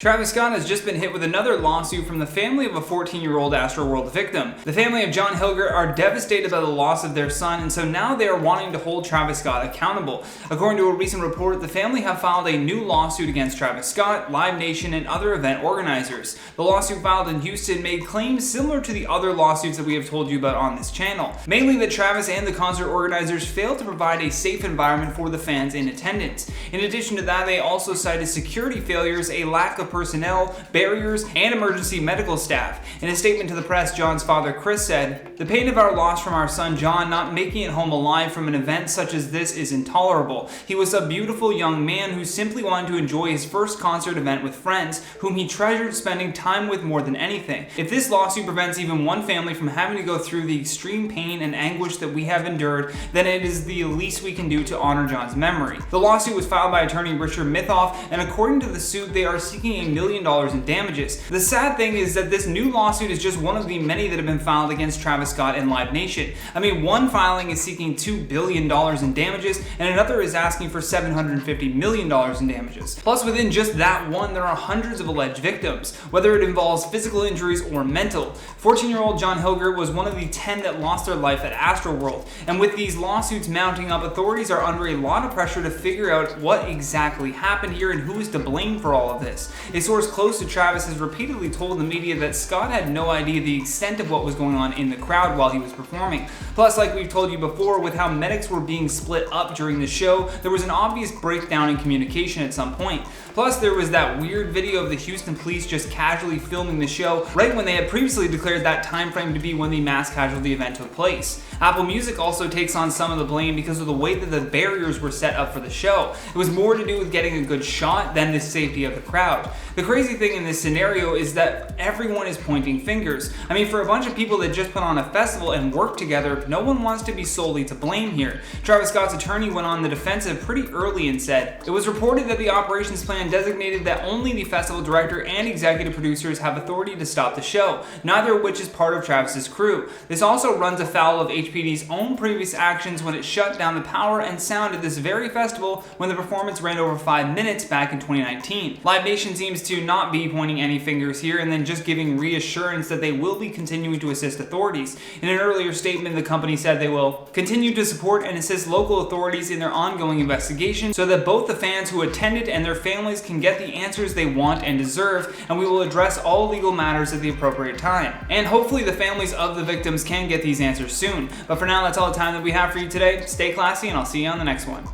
Travis Scott has just been hit with another lawsuit from the family of a 14-year-old Astroworld victim. The family of John Hilgert are devastated by the loss of their son, and so now they are wanting to hold Travis Scott accountable. According to a recent report, the family have filed a new lawsuit against Travis Scott, Live Nation, and other event organizers. The lawsuit filed in Houston made claims similar to the other lawsuits that we have told you about on this channel. Mainly that Travis and the concert organizers failed to provide a safe environment for the fans in attendance. In addition to that, they also cited security failures, a lack of personnel, barriers, and emergency medical staff. In a statement to the press, John's father Chris said, "The pain of our loss from our son John not making it home alive from an event such as this is intolerable. He was a beautiful young man who simply wanted to enjoy his first concert event with friends, whom he treasured spending time with more than anything. If this lawsuit prevents even one family from having to go through the extreme pain and anguish that we have endured, then it is the least we can do to honor John's memory." The lawsuit was filed by attorney Richard Mithoff, and according to the suit, they are seeking $1 million in damages. The sad thing is that this new lawsuit is just one of the many that have been filed against Travis Scott and Live Nation. I mean, one filing is seeking $2 billion in damages, and another is asking for $750 million in damages. Plus, within just that one, there are hundreds of alleged victims, whether it involves physical injuries or mental. 14-year-old John Hilgert was one of the 10 that lost their life at Astroworld, and with these lawsuits mounting up, authorities are under a lot of pressure to figure out what exactly happened here and who is to blame for all of this. A source close to Travis has repeatedly told the media that Scott had no idea the extent of what was going on in the crowd while he was performing. Plus, like we've told you before, with how medics were being split up during the show, there was an obvious breakdown in communication at some point. Plus, there was that weird video of the Houston police just casually filming the show right when they had previously declared that time frame to be when the mass casualty event took place. Apple Music also takes on some of the blame because of the way that the barriers were set up for the show. It was more to do with getting a good shot than the safety of the crowd. The crazy thing in this scenario is that everyone is pointing fingers. I mean, for a bunch of people that just put on a festival and work together, no one wants to be solely to blame here. Travis Scott's attorney went on the defensive pretty early and said, "It was reported that the operations plan designated that only the festival director and executive producers have authority to stop the show, neither of which is part of Travis's crew. This also runs afoul of HPD's own previous actions when it shut down the power and sound at this very festival when the performance ran over 5 minutes back in 2019. Live Nation seems to not be pointing any fingers here and then just giving reassurance that they will be continuing to assist authorities. In an earlier statement, the company said they will continue to support and assist local authorities in their ongoing investigation so that both the fans who attended and their families can get the answers they want and deserve, and we will address all legal matters at the appropriate time. And hopefully the families of the victims can get these answers soon. But for now, that's all the time that we have for you today. Stay classy, and I'll see you on the next one.